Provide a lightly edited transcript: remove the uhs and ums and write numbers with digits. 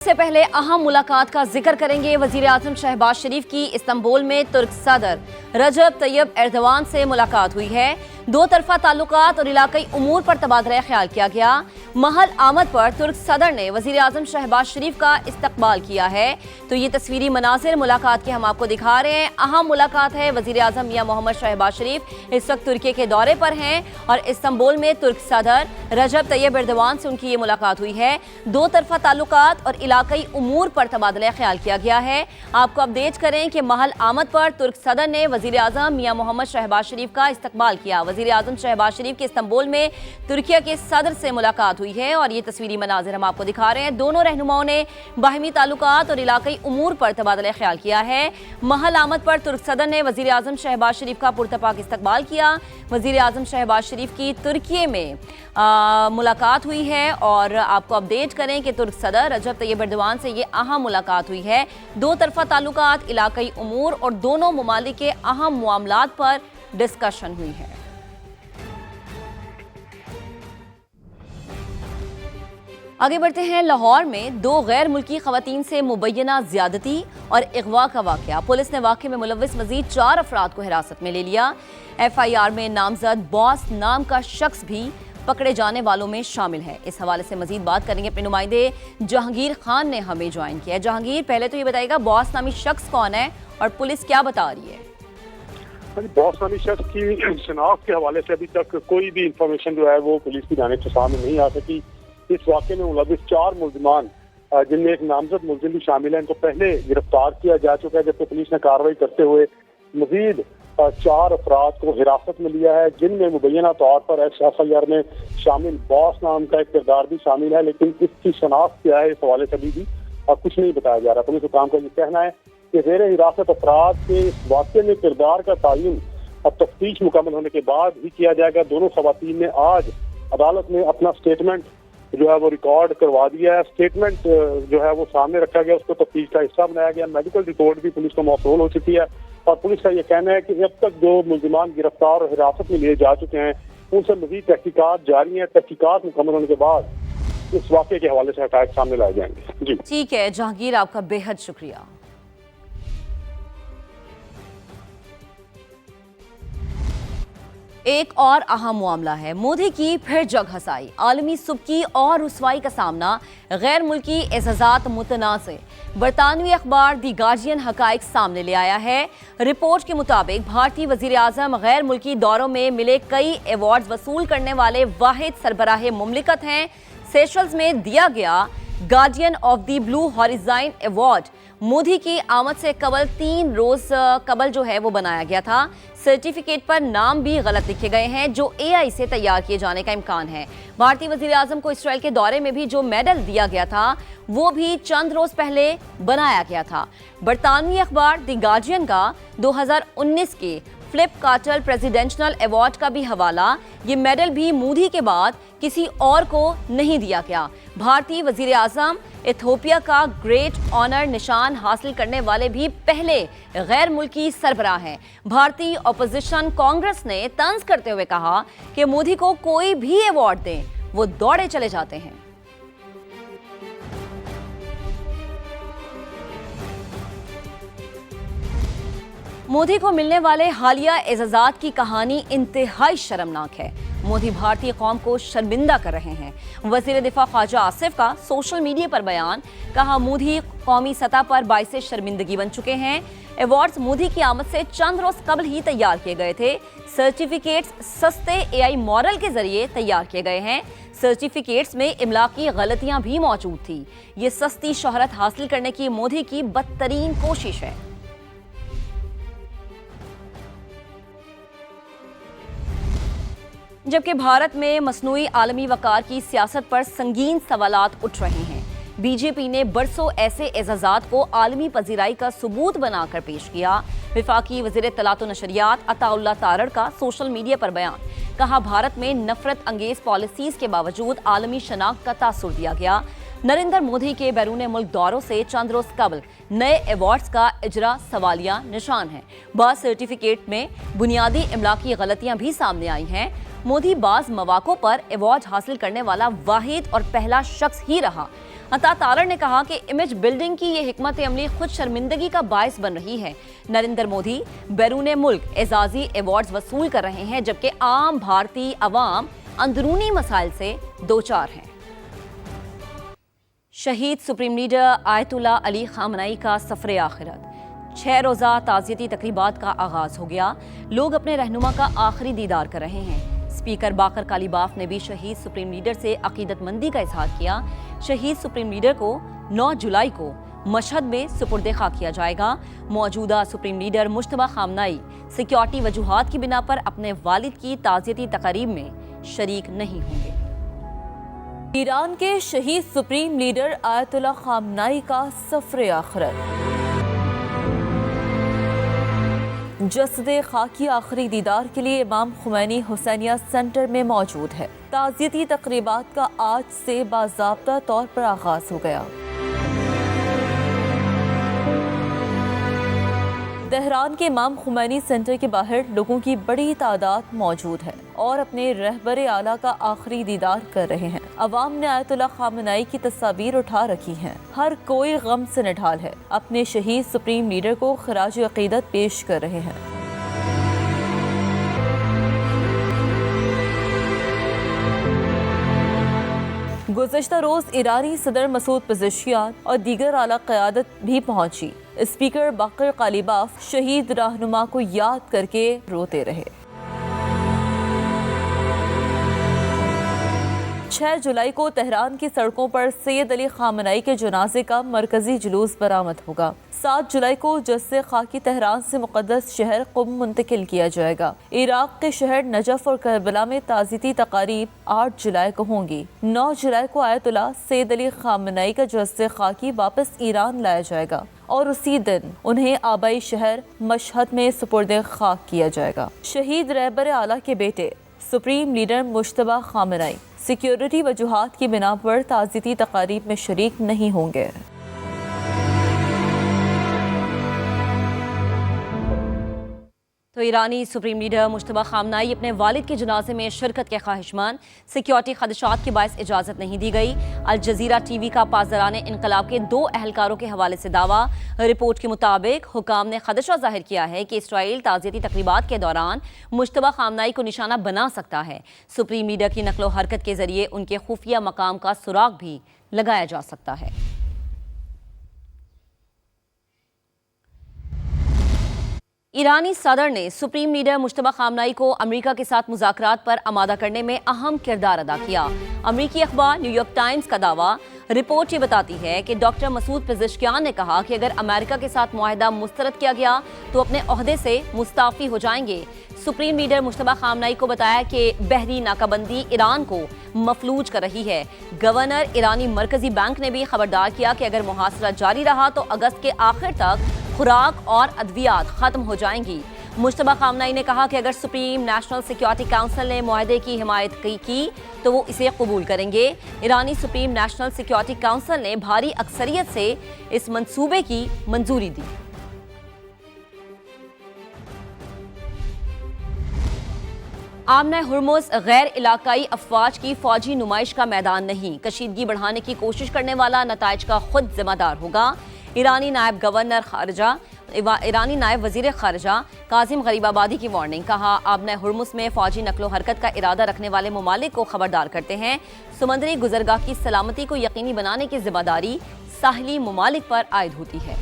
से पहले अहम मुलाकात का जिक्र करेंगे। वजीर आजम शहबाज शरीफ की इस्तांबुल में तुर्क सदर रजब तैयब एर्दवान से मुलाकात हुई है। दो तरफा ताल्लुकात और इलाकाई उमूर पर तबादला ख्याल किया गया। महल आमद पर तुर्क सदर ने वजीर आजम शहबाज शरीफ का इस्तकबाल किया है। तो ये तस्वीरी मनाजिर मुलाकात के हम आपको दिखा रहे हैं। अहम मुलाकात है। वजीर आजम मियां मोहम्मद शहबाज शरीफ इस वक्त तुर्की के दौरे पर हैं और इस्तांबुल में तुर्क सदर रजब तैयब एर्दवान से उनकी ये मुलाकात हुई है। दो तरफा ताल्लुकात और इलाकाई उमूर पर तबादला ख्याल किया गया है। आपको अपडेट करें कि महल आमद पर तुर्क सदर ने वजीर आजम मियां मोहम्मद शहबाज शरीफ का इस्तकबाल किया। वजीर आजम शहबाज शरीफ के इस्तांबुल में तुर्की के सदर से मुलाकात हुई है और ये तस्वीरी मनाजिर हम आपको दिखा रहे हैं। दोनों रहनुमाओं ने बाहमी ताल्लुकात और इलाकाई उमूर पर तबादला ख्याल किया है। महल आमद पर तुर्क सदर ने वजीर आजम शहबाज शरीफ का पुरतपाक इस्तकबाल किया। वजीर आजम शहबाज शरीफ की तुर्की में मुलाकात हुई है और आपको अपडेट करें कि तुर्क सदर रजब तैयब एर्दवान से ये अहम मुलाकात हुई है। दो तरफा ताल्लुकात, इलाकाई उमूर और दोनों ममालिक के अहम मामलात पर डिस्कशन हुई है। आगे बढ़ते हैं। लाहौर में दो गैर मुल्की खवातीन से मुबैना ज्यादती और अगवा का वाकया। पुलिस ने वाक़े में मुलव्विस मजीद 4 अफराद को हिरासत में ले लिया। FIR में नामजद बॉस नाम का शख्स भी पकड़े जाने वालों में शामिल है। इस हवाले से मजीद बात करेंगे अपने नुमाइंदे जहांगीर खान ने हमें ज्वाइन किया है। जहांगीर, पहले तो ये बताइएगा बॉस नामी शख्स कौन है और पुलिस क्या बता रही है? बॉस नामी शख्स की शनाख्त के हवाले से अभी तक कोई भी इंफॉर्मेशन जो है वो पुलिस की जानिब से सामने नहीं आ सकी। इस वाक़े में मुलव्विस 4 मुल्ज़िमान जिनमें एक नामजद मुल्ज़िम भी शामिल है, इनको पहले गिरफ्तार किया जा चुका है, जबकि पुलिस ने कार्रवाई करते हुए मजीद 4 अफराद को हिरासत में लिया है, जिनमें मुबैना तौर पर FIR में शामिल बॉस नाम का एक किरदार भी शामिल है। लेकिन इसकी शनाख्त क्या है, इस हवाले से अभी भी कुछ नहीं बताया जा रहा। पुलिस हुकाम का ये कहना है कि ज़ेर हिरासत अफराद के इस वाक़े में किरदार का तयन अब तफ्तीश मुकम्मल होने के बाद ही किया जाएगा। दोनों खवातीन ने आज अदालत में अपना स्टेटमेंट जो है वो रिकॉर्ड करवा दिया है। स्टेटमेंट जो है वो सामने रखा गया, उसको तफ्तीश का हिस्सा बनाया गया। मेडिकल रिपोर्ट भी पुलिस को मौसूल हो चुकी है और पुलिस का ये कहना है कि अब तक जो मुल्ज़िमान गिरफ्तार और हिरासत में लिए जा चुके हैं उनसे मज़ीद तहकीकात जारी हैं। तहकीकात मुकम्मल होने के बाद इस वाक़े के हवाले से हक़ाइक़ सामने लाए जाएंगे। जी ठीक है जहांगीर, आपका बेहद शुक्रिया। एक और अहम मामला है। मोदी की फिर जग हसाई, आलमी सुबकी और रुसवाई का सामना, गैर मुल्की एजाज़ात मुतनाज़। बरतानवी अखबार दी गार्जियन हक़ाइक़ सामने ले आया है। रिपोर्ट के मुताबिक भारतीय वज़ीर आज़म गैर मुल्की दौरों में मिले कई अवार्ड वसूल करने वाले वाहिद सरबराह मुमलिकत हैं। सेशल्स में दिया गया guardian of the blue horizon award Modi की आमद से कबल 3 रोज कबल जो है वो बनाया गया था। सर्टिफिकेट पर नाम भी गलत लिखे गए हैं जो AI से तैयार किए जाने का इम्कान है। भारतीय वज़ीर आज़म को इसराइल के दौरे में भी जो मेडल दिया गया था वो भी चंद रोज पहले बनाया गया था। बरतानवी अखबार द गार्जियन का 2019 के फ्लिप कार्टर प्रेसिडेंशियल अवार्ड का भी हवाला, ये मेडल भी मोदी के बाद किसी और को नहीं दिया गया। भारतीय वजीर आज़म इथियोपिया का ग्रेट ऑनर निशान हासिल करने वाले भी पहले गैर मुल्की सरबराह हैं। भारतीय अपोजिशन कांग्रेस ने तंज करते हुए कहा कि मोदी को कोई भी अवार्ड दें वो दौड़े चले जाते हैं। मोदी को मिलने वाले हालिया एजाज़ात की कहानी इंतहाई शर्मनाक है। मोदी भारतीय कौम को शर्मिंदा कर रहे हैं। वज़ीर दिफा ख्वाजा आसिफ का सोशल मीडिया पर बयान, कहा मोदी कौमी सतह पर बाइस शर्मिंदगी बन चुके हैं। अवार्ड्स मोदी की आमद से चंद रोज कबल ही तैयार किए गए थे। सर्टिफिकेट्स सस्ते AI मॉडल के जरिए तैयार किए गए हैं। सर्टिफिकेट्स में इमला की गलतियां भी मौजूद थी। ये सस्ती शोहरत हासिल करने की मोदी की बदतरीन कोशिश है। जबकि भारत में मसनूई आलमी वकार की सियासत पर संगीन सवालात उठ रहे हैं। BJP ने बरसों ऐसे एजाज़ात को आलमी पजीराई का सबूत बनाकर पेश किया। वफाकी वज़ीर इत्तलात व नशरियात अताउल्लाह तारड़ का सोशल मीडिया पर बयान, कहा भारत में नफरत अंगेज पॉलिसीज के बावजूद आलमी शनाख्त का तासुर दिया गया। नरेंद्र मोदी के बैरून मुल्क दौरों से चंद रोज कबल नए अवार्ड्स का इजरा सवालिया निशान है। बाज़ सर्टिफिकेट में बुनियादी इमला की गलतियां भी सामने आई हैं। मोदी बाज़ मौक़ों पर अवार्ड हासिल करने वाला वाहिद और पहला शख्स ही रहा। عطا تالر نے کہا کہ امیج بلڈنگ کی یہ حکمت عملی خود شرمندگی کا باعث بن رہی ہے۔ نریندر مودی بیرون ملک اعزازی ایوارڈز وصول کر رہے ہیں جبکہ عام بھارتی عوام اندرونی مسائل سے دوچار ہیں۔ شہید سپریم لیڈر آیت اللہ علی خامنئی کا سفر آخرت، 6 روزہ تعزیتی تقریبات کا آغاز ہو گیا۔ لوگ اپنے رہنما کا آخری دیدار کر رہے ہیں۔ اسپیکر باقر کالیباف نے بھی شہید سپریم لیڈر سے عقیدت مندی کا اظہار کیا۔ شہید سپریم لیڈر کو 9 جولائی کو مشہد میں سپرد خاک کیا جائے گا۔ موجودہ سپریم لیڈر مجتبیٰ خامنئی سیکیورٹی وجوہات کی بنا پر اپنے والد کی تعزیتی تقریب میں شریک نہیں ہوں گے۔ ایران کے شہید سپریم لیڈر آیت اللہ خامنئی کا سفر آخرت، جسد خاکی آخری دیدار کے لیے امام خمینی حسینیہ سینٹر میں موجود ہے۔ تعزیتی تقریبات کا آج سے باضابطہ طور پر آغاز ہو گیا۔ تہران کے امام خمینی سینٹر کے باہر لوگوں کی بڑی تعداد موجود ہے اور اپنے رہبر اعلیٰ کا آخری دیدار کر رہے ہیں۔ عوام نے آیت اللہ خامنئی کی تصاویر اٹھا رکھی ہیں۔ ہر کوئی غم سے نڈھال ہے، اپنے شہید سپریم لیڈر کو خراج عقیدت پیش کر رہے ہیں۔ گزشتہ روز ایرانی صدر مسعود پزشکیان اور دیگر اعلیٰ قیادت بھی پہنچی۔ اسپیکر باقر کالیباف شہید رہنما کو یاد کر کے روتے رہے۔ 6 جولائی کو تہران کی سڑکوں پر سید علی خامنئی کے جنازے کا مرکزی جلوس برآمد ہوگا۔ 7 جولائی کو جسد خاکی تہران سے مقدس شہر قم منتقل کیا جائے گا۔ عراق کے شہر نجف اور کربلا میں تعزیتی تقاریب 8 جولائی کو ہوں گی۔ 9 جولائی کو آیت اللہ سید علی خامنئی کا جسد خاکی واپس ایران لایا جائے گا اور اسی دن انہیں آبائی شہر مشہد میں سپرد خاک کیا جائے گا۔ شہید رہبر اعلیٰ کے بیٹے سپریم لیڈر مجتبیٰ خامنئی سیکیورٹی وجوہات کی بنا پر تعزیتی تقاریب میں شریک نہیں ہوں گے۔ تو ایرانی سپریم لیڈر مجتبیٰ خامنئی اپنے والد کے جنازے میں شرکت کے خواہشمند، سیکیورٹی خدشات کے باعث اجازت نہیں دی گئی۔ الجزیرہ ٹی وی کا پاسداران انقلاب کے 2 اہلکاروں کے حوالے سے دعویٰ۔ رپورٹ کے مطابق حکام نے خدشہ ظاہر کیا ہے کہ اسرائیل تعزیتی تقریبات کے دوران مجتبیٰ خامنئی کو نشانہ بنا سکتا ہے۔ سپریم لیڈر کی نقل و حرکت کے ذریعے ان کے خفیہ مقام کا سراغ بھی لگایا جا سکتا ہے۔ ایرانی صدر نے سپریم لیڈر مجتبیٰ خامنئی کو امریکہ کے ساتھ مذاکرات پر آمادہ کرنے میں اہم کردار ادا کیا۔ امریکی اخبار نیو یارک ٹائمز کا دعویٰ، رپورٹ یہ بتاتی ہے کہ ڈاکٹر مسعود پزشکیان نے کہا کہ اگر امریکہ کے ساتھ معاہدہ مسترد کیا گیا تو اپنے عہدے سے مستعفی ہو جائیں گے۔ سپریم لیڈر مجتبیٰ خامنئی کو بتایا کہ بحری ناکہ بندی ایران کو مفلوج کر رہی ہے۔ گورنر ایرانی مرکزی بینک نے بھی خبردار کیا کہ اگر محاصرہ جاری رہا تو اگست کے آخر تک خوراک اور ادویات ختم ہو جائیں گی۔ مجتبیٰ خامنئی نے کہا کہ اگر سپریم نیشنل سیکیورٹی کونسل نے معاہدے کی حمایت کی تو وہ اسے قبول کریں گے۔ ایرانی سپریم نیشنل سیکیورٹی کونسل نے بھاری اکثریت سے اس منصوبے کی منظوری دی۔ آمنہ ہرمز غیر علاقائی افواج کی فوجی نمائش کا میدان نہیں، کشیدگی بڑھانے کی کوشش کرنے والا نتائج کا خود ذمہ دار ہوگا۔ ایرانی نائب وزیر خارجہ کاظم غریب آبادی کی وارننگ، کہا آمنہ ہرمز میں فوجی نقل و حرکت کا ارادہ رکھنے والے ممالک کو خبردار کرتے ہیں۔ سمندری گزرگاہ کی سلامتی کو یقینی بنانے کی ذمہ داری ساحلی ممالک پر عائد ہوتی ہے۔